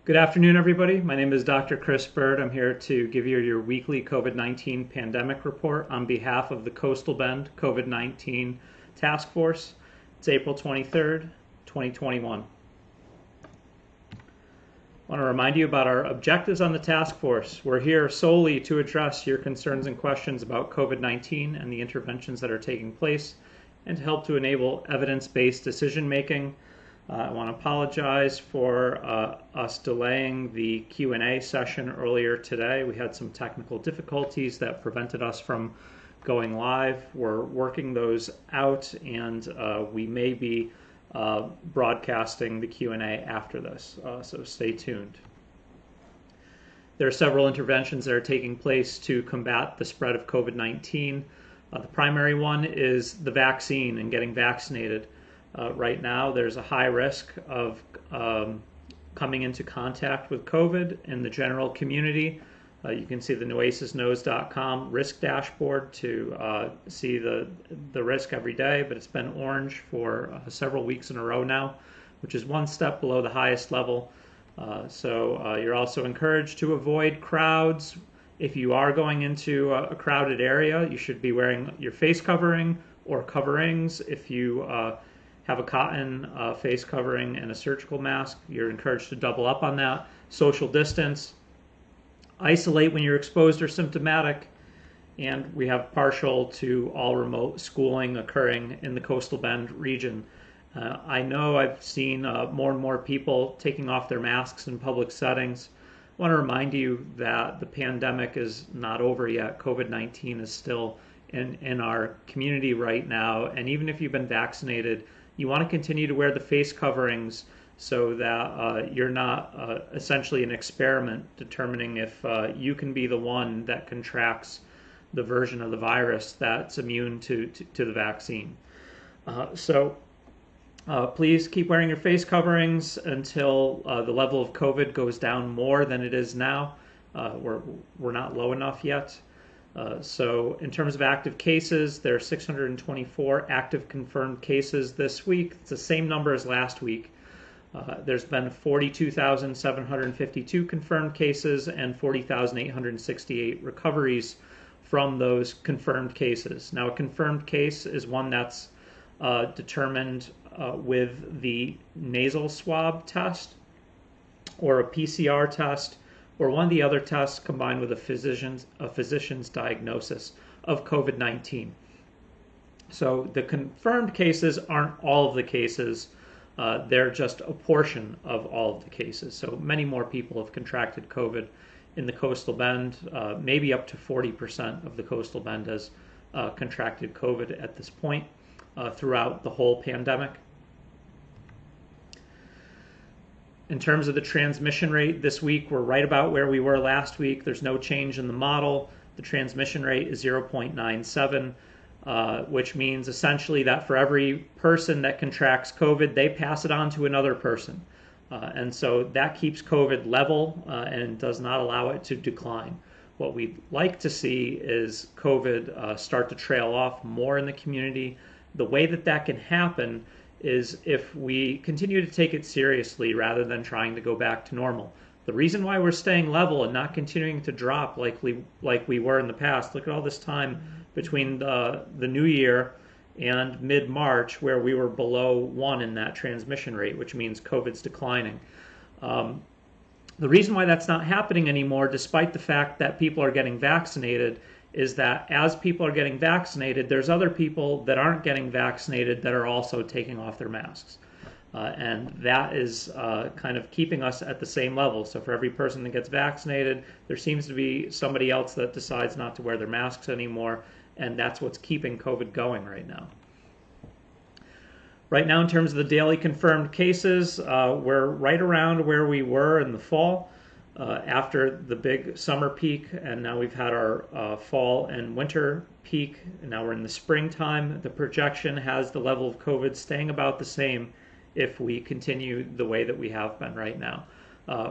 Good afternoon, everybody. My name is Dr. Chris Bird. I'm here to give you your weekly COVID-19 pandemic report on behalf of the Coastal Bend COVID-19 Task Force. It's April 23rd, 2021. I want to remind you about our objectives on the task force. We're here solely to address your concerns and questions about COVID-19 and the interventions that are taking place, and to help to enable evidence-based decision-making. I want to apologize for us delaying the Q&A session earlier today. We had some technical difficulties that prevented us from going live. We're working those out, and we may be broadcasting the Q&A after this, so stay tuned. There are several interventions that are taking place to combat the spread of COVID-19. The primary one is the vaccine and getting vaccinated. Right now, there's a high risk of coming into contact with COVID in the general community. You can see the nuecesnows.com risk dashboard to see the risk every day, but it's been orange for several weeks in a row now, which is one step below the highest level. So you're also encouraged to avoid crowds. If you are going into a crowded area, you should be wearing your face covering or coverings. If you have a cotton face covering and a surgical mask, you're encouraged to double up on that. Social distance, isolate when you're exposed or symptomatic, and we have partial to all remote schooling occurring in the Coastal Bend region. I know I've seen more and more people taking off their masks in public settings. I want to remind you that the pandemic is not over yet. COVID-19 is still in our community right now, and even if you've been vaccinated, you want to continue to wear the face coverings so that you're not essentially an experiment determining if you can be the one that contracts the version of the virus that's immune to the vaccine. Please keep wearing your face coverings until the level of COVID goes down more than it is now. We're not low enough yet. So in terms of active cases, there are 624 active confirmed cases this week. It's the same number as last week. There's been 42,752 confirmed cases and 40,868 recoveries from those confirmed cases. Now, a confirmed case is one that's determined with the nasal swab test or a PCR test, or one of the other tests combined with a physician's diagnosis of COVID-19. So the confirmed cases aren't all of the cases, they're just a portion of all of the cases. So many more people have contracted COVID in the Coastal Bend, maybe up to 40% of the Coastal Bend has contracted COVID at this point throughout the whole pandemic. In terms of the transmission rate this week, we're right about where we were last week. There's no change in the model. The transmission rate is 0.97, which means essentially that for every person that contracts COVID, they pass it on to another person. And so that keeps COVID level and does not allow it to decline. What we'd like to see is COVID start to trail off more in the community. The way that can happen is if we continue to take it seriously rather than trying to go back to normal. The reason why we're staying level and not continuing to drop like we were in the past, look at all this time between the new year and mid-March where we were below 1 in that transmission rate, which means COVID's declining. The reason why that's not happening anymore, despite the fact that people are getting vaccinated, is that as people are getting vaccinated, there's other people that aren't getting vaccinated that are also taking off their masks. And that is kind of keeping us at the same level. So for every person that gets vaccinated, there seems to be somebody else that decides not to wear their masks anymore, and that's what's keeping COVID going right now. Right now, in terms of the daily confirmed cases, we're right around where we were in the fall. After the big summer peak, and now we've had our fall and winter peak, and now we're in the springtime. The projection has the level of COVID staying about the same if we continue the way that we have been right now,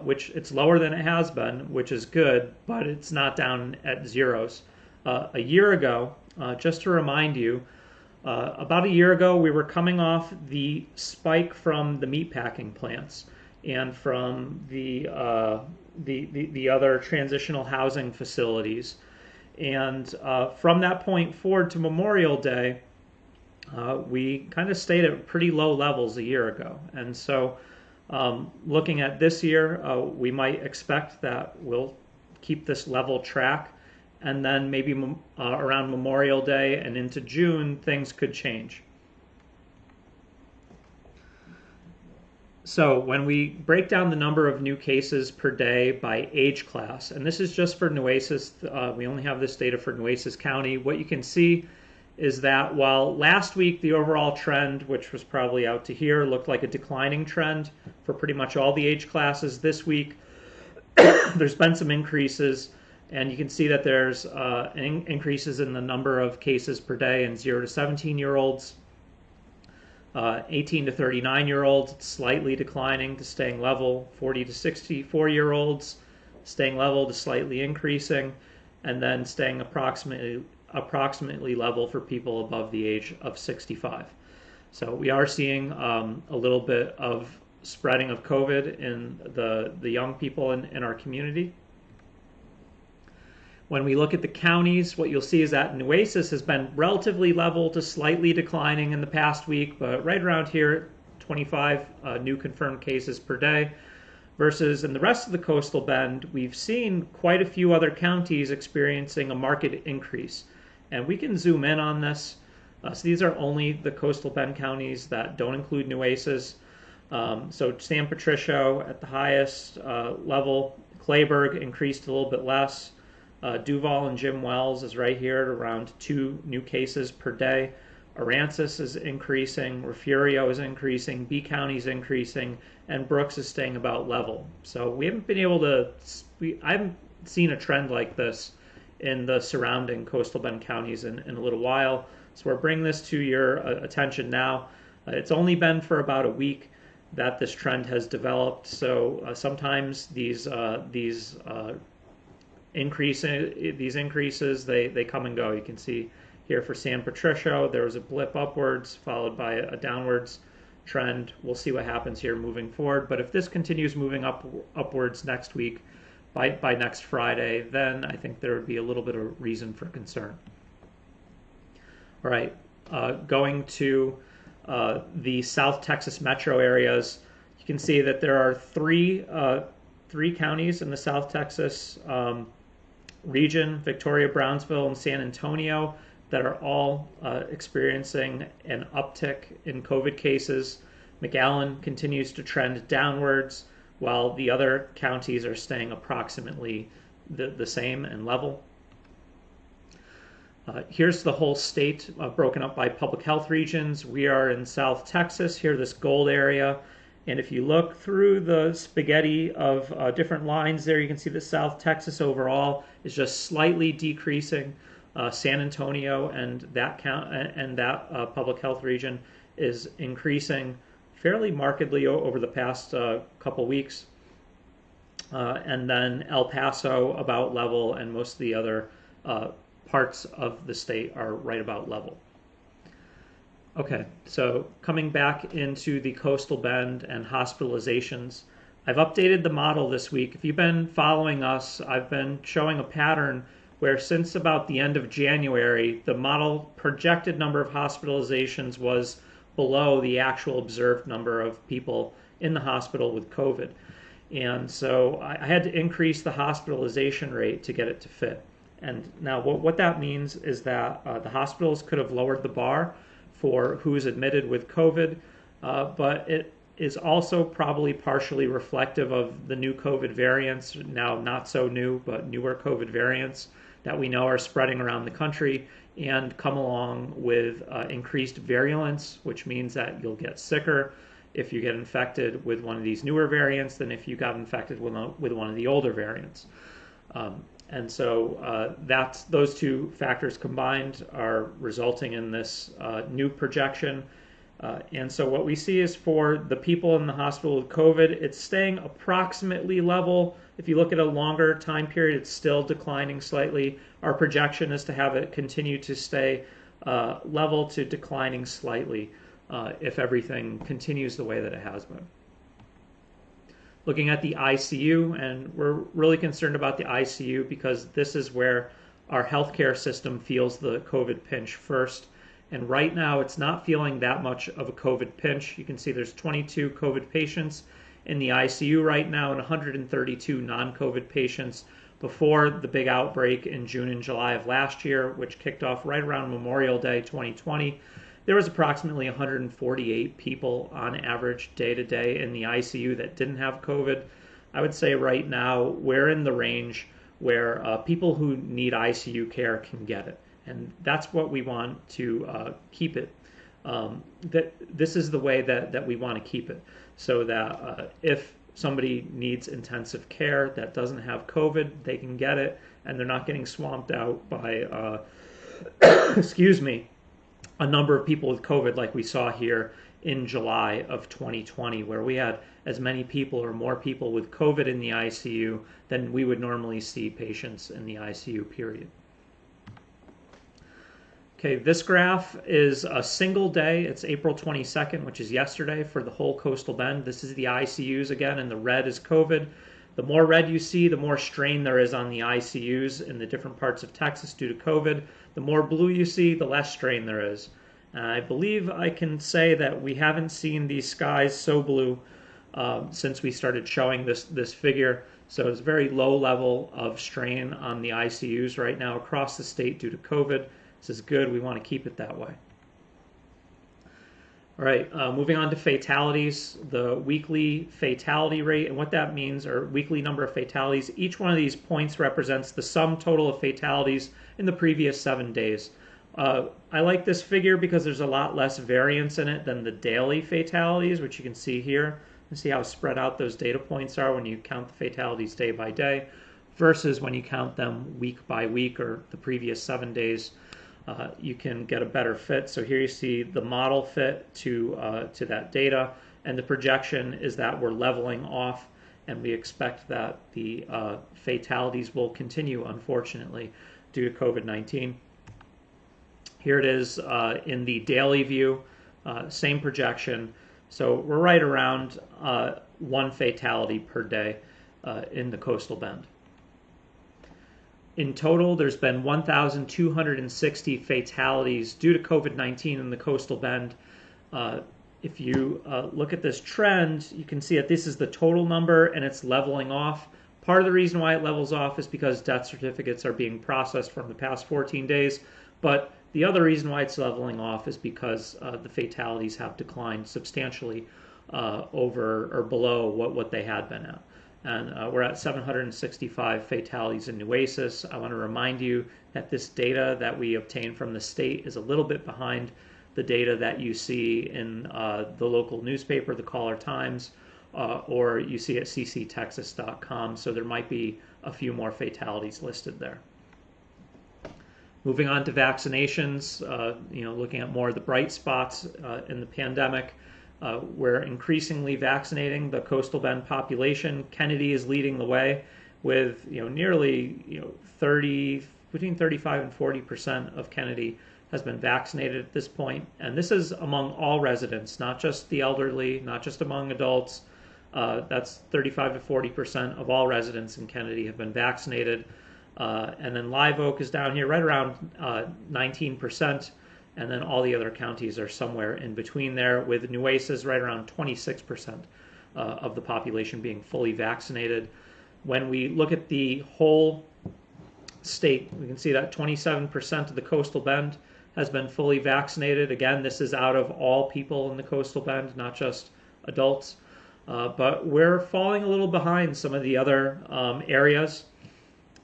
which it's lower than it has been, which is good, but it's not down at zeros. A year ago, just to remind you, about a year ago, we were coming off the spike from the meatpacking plants. and from the other transitional housing facilities. And from that point forward to Memorial Day, we kind of stayed at pretty low levels a year ago. And so looking at this year, we might expect that we'll keep this level track. And then maybe around Memorial Day and into June, things could change. So when we break down the number of new cases per day by age class, and this is just for Nueces, we only have this data for Nueces County, what you can see is that while last week the overall trend, which was probably out to here, looked like a declining trend for pretty much all the age classes, this week there's been some increases, and you can see that there's increases in the number of cases per day in 0 to 17-year-olds. 18 to 39-year-olds, slightly declining to staying level. 40 to 64-year-olds, staying level to slightly increasing, and then staying approximately level for people above the age of 65. So we are seeing a little bit of spreading of COVID in the young people in our community. When we look at the counties, what you'll see is that Nueces has been relatively level to slightly declining in the past week, but right around here, 25 new confirmed cases per day, versus in the rest of the coastal bend, we've seen quite a few other counties experiencing a marked increase. And we can zoom in on this. So these are only the coastal bend counties that don't include Nueces. So San Patricio at the highest level, Clayburgh increased a little bit less. Duval and Jim Wells is right here at around 2 new cases per day. Aransas is increasing, Refugio is increasing, B County is increasing, and Brooks is staying about level. So we haven't been able to, I haven't seen a trend like this in the surrounding coastal bend counties in a little while. So we're bringing this to your attention now. It's only been for about a week that this trend has developed. So sometimes these increases, they come and go. You can see here for San Patricio, there was a blip upwards followed by a downwards trend. We'll see what happens here moving forward. But if this continues moving upwards next week, by next Friday, then I think there would be a little bit of reason for concern. All right, going to the South Texas metro areas, you can see that there are three counties in the South Texas region, Victoria, Brownsville, and San Antonio, that are all experiencing an uptick in COVID cases. McAllen continues to trend downwards, while the other counties are staying approximately the same and level. Here's the whole state broken up by public health regions. We are in South Texas, here, this gold area. And if you look through the spaghetti of different lines there, you can see that South Texas overall is just slightly decreasing. San Antonio and that public health region is increasing fairly markedly over the past couple weeks. And then El Paso about level, and most of the other parts of the state are right about level. Okay, so coming back into the coastal bend and hospitalizations, I've updated the model this week. If you've been following us, I've been showing a pattern where since about the end of January, the model projected number of hospitalizations was below the actual observed number of people in the hospital with COVID. And so I had to increase the hospitalization rate to get it to fit. And now what that means is that the hospitals could have lowered the bar for who's admitted with COVID, but it is also probably partially reflective of the new COVID variants, now not so new, but newer COVID variants that we know are spreading around the country and come along with increased virulence, which means that you'll get sicker if you get infected with one of these newer variants than if you got infected with one of the older variants. And so those two factors combined are resulting in this new projection. And so what we see is for the people in the hospital with COVID, it's staying approximately level. If you look at a longer time period, it's still declining slightly. Our projection is to have it continue to stay level to declining slightly if everything continues the way that it has been. Looking at the ICU, and we're really concerned about the ICU because this is where our healthcare system feels the COVID pinch first. And right now, it's not feeling that much of a COVID pinch. You can see there's 22 COVID patients in the ICU right now and 132 non-COVID patients before the big outbreak in June and July of last year, which kicked off right around Memorial Day 2020. There was approximately 148 people on average day to day in the ICU that didn't have COVID. I would say right now we're in the range where people who need ICU care can get it. And that's what we want to keep it. This is the way that we want to keep it, so that if somebody needs intensive care that doesn't have COVID, they can get it, and they're not getting swamped out by, excuse me, a number of people with COVID like we saw here in July of 2020, where we had as many people or more people with COVID in the ICU than we would normally see patients in the ICU, period. Okay, this graph is a single day. It's April 22nd, which is yesterday, for the whole Coastal Bend. This is the ICUs again, and the red is COVID. The more red you see, the more strain there is on the ICUs in the different parts of Texas due to COVID. The more blue you see, the less strain there is. I believe I can say that we haven't seen these skies so blue since we started showing this figure. So it's a very low level of strain on the ICUs right now across the state due to COVID. This is good. We want to keep it that way. All right, moving on to fatalities, the weekly fatality rate, and what that means, or weekly number of fatalities. Each one of these points represents the sum total of fatalities in the previous 7 days. I like this figure because there's a lot less variance in it than the daily fatalities, which you can see here. And see how spread out those data points are when you count the fatalities day by day versus when you count them week by week or the previous 7 days. You can get a better fit. So here you see the model fit to that data, and the projection is that we're leveling off, and we expect that the fatalities will continue, unfortunately, due to COVID-19. Here it is in the daily view, same projection. So we're right around 1 fatality per day in the Coastal Bend. In total, there's been 1,260 fatalities due to COVID-19 in the Coastal Bend. If you look at this trend, you can see that this is the total number and it's leveling off. Part of the reason why it levels off is because death certificates are being processed from the past 14 days. But the other reason why it's leveling off is because the fatalities have declined substantially over or below what they had been at. And we're at 765 fatalities in Nueces. I want to remind you that this data that we obtain from the state is a little bit behind the data that you see in the local newspaper, the Caller Times, or you see at cctexas.com. So there might be a few more fatalities listed there. Moving on to vaccinations, looking at more of the bright spots in the pandemic. We're increasingly vaccinating the Coastal Bend population. Kennedy is leading the way with nearly 35 and 40% of Kennedy has been vaccinated at this point. And this is among all residents, not just the elderly, not just among adults. That's 35 to 40% of all residents in Kennedy have been vaccinated. And then Live Oak is down here right around 19%. And then all the other counties are somewhere in between there, with Nueces right around 26% of the population being fully vaccinated. When we look at the whole state, we can see that 27% of the Coastal Bend has been fully vaccinated. Again, this is out of all people in the Coastal Bend, not just adults. But we're falling a little behind some of the other areas.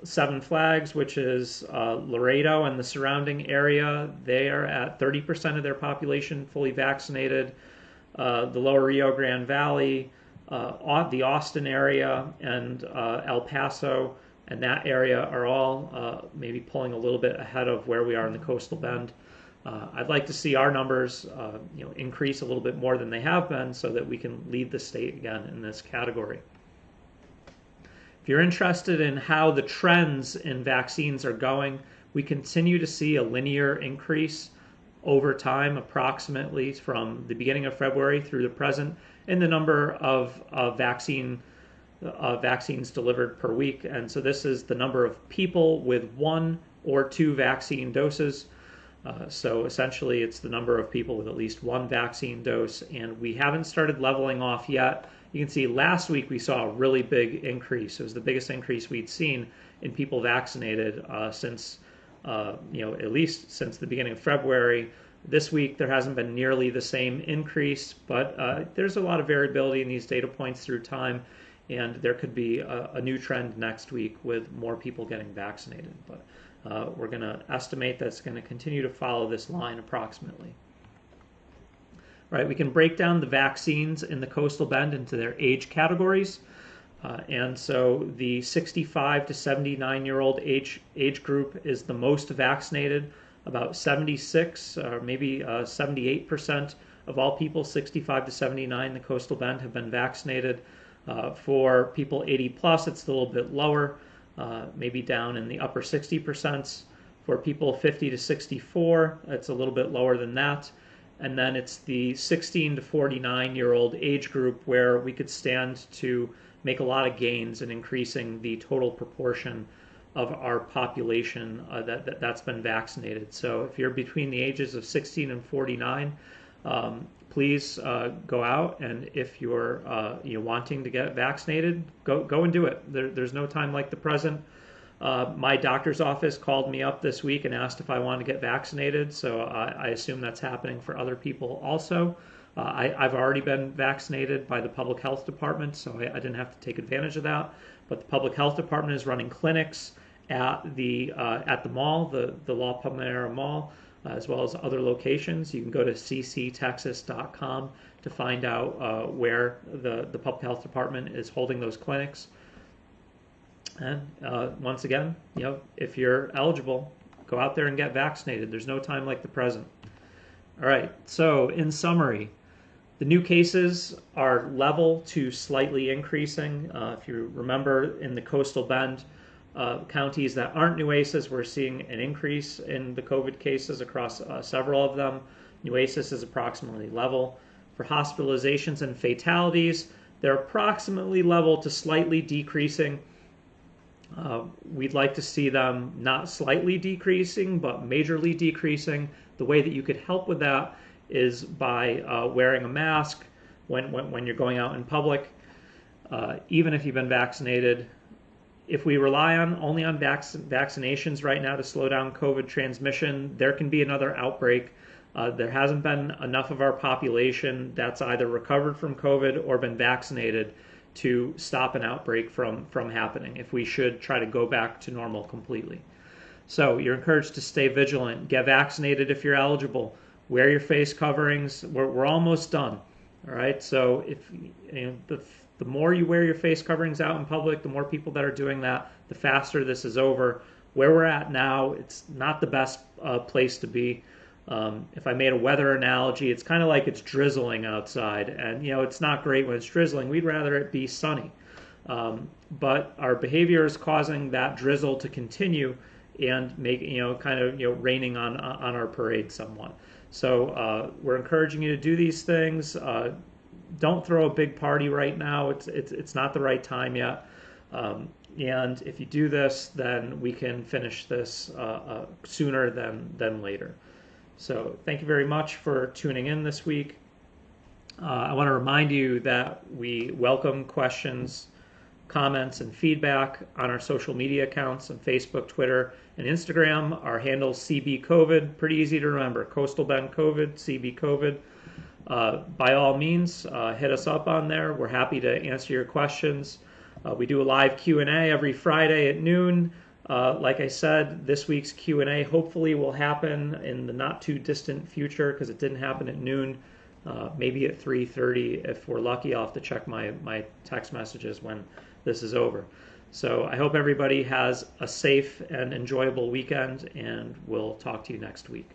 Seven Flags, which is Laredo and the surrounding area, they are at 30% of their population fully vaccinated. The lower Rio Grande Valley, the Austin area, and El Paso and that area are all maybe pulling a little bit ahead of where we are in the Coastal Bend. I'd like to see our numbers increase a little bit more than they have been so that we can lead the state again in this category. If you're interested in how the trends in vaccines are going, we continue to see a linear increase over time, approximately from the beginning of February through the present, in the number of vaccine vaccines delivered per week. And so this is the number of people with 1 or 2 vaccine doses. So essentially, it's the number of people with at least 1 vaccine dose, and we haven't started leveling off yet. You can see last week we saw a really big increase. It was the biggest increase we'd seen in people vaccinated since, at least since the beginning of February. This week there hasn't been nearly the same increase, but there's a lot of variability in these data points through time, and there could be a new trend next week with more people getting vaccinated. But we're going to estimate that's going to continue to follow this line approximately. Right, we can break down the vaccines in the Coastal Bend into their age categories. And so the 65 to 79-year-old age group is the most vaccinated. About 76 or maybe 78% of all people 65 to 79 in the Coastal Bend have been vaccinated. For people 80 plus, it's a little bit lower, maybe down in the upper 60%. For people 50 to 64, it's a little bit lower than that. And then it's the 16 to 49-year-old age group where we could stand to make a lot of gains in increasing the total proportion of our population that's been vaccinated. So if you're between the ages of 16 and 49, please go out, and if you're wanting to get vaccinated, go and do it. There's no time like the present. My doctor's office called me up this week and asked if I wanted to get vaccinated, so I assume that's happening for other people also. I've already been vaccinated by the public health department, so I didn't have to take advantage of that. But the public health department is running clinics at the mall, the La Palmera Mall, as well as other locations. You can go to cctexas.com to find out where the public health department is holding those clinics. And once again, if you're eligible, go out there and get vaccinated. There's no time like the present. All right, so in summary, the new cases are level to slightly increasing. If you remember, in the Coastal Bend counties that aren't Nueces, we're seeing an increase in the COVID cases across several of them. Nueces is approximately level. For hospitalizations and fatalities, they're approximately level to slightly decreasing. We'd like to see them not slightly decreasing, but majorly decreasing. The way that you could help with that is by wearing a mask when you're going out in public, even if you've been vaccinated. If we rely only on vaccinations right now to slow down COVID transmission, there can be another outbreak. There hasn't been enough of our population that's either recovered from COVID or been vaccinated to stop an outbreak from happening if we should try to go back to normal completely. So you're encouraged to stay vigilant, get vaccinated if you're eligible, wear your face coverings. We're almost done. All right. So if the more you wear your face coverings out in public, the more people that are doing that, the faster this is over. Where we're at now, it's not the best place to be. If I made a weather analogy, it's kind of like it's drizzling outside, and it's not great when it's drizzling. We'd rather it be sunny, but our behavior is causing that drizzle to continue and make raining on our parade somewhat. So we're encouraging you to do these things. Don't throw a big party right now. It's not the right time yet. And if you do this, then we can finish this sooner than later. So thank you very much for tuning in this week. I want to remind you that we welcome questions, comments, and feedback on our social media accounts on Facebook, Twitter, and Instagram. Our handle's CBCovid, pretty easy to remember, Coastal Bend COVID, CBCovid. By all means, hit us up on there. We're happy to answer your questions. We do a live Q&A every Friday at noon. Like I said, this week's Q&A hopefully will happen in the not too distant future because it didn't happen at noon, maybe at 3:30. If we're lucky, I'll have to check my text messages when this is over. So I hope everybody has a safe and enjoyable weekend, and we'll talk to you next week.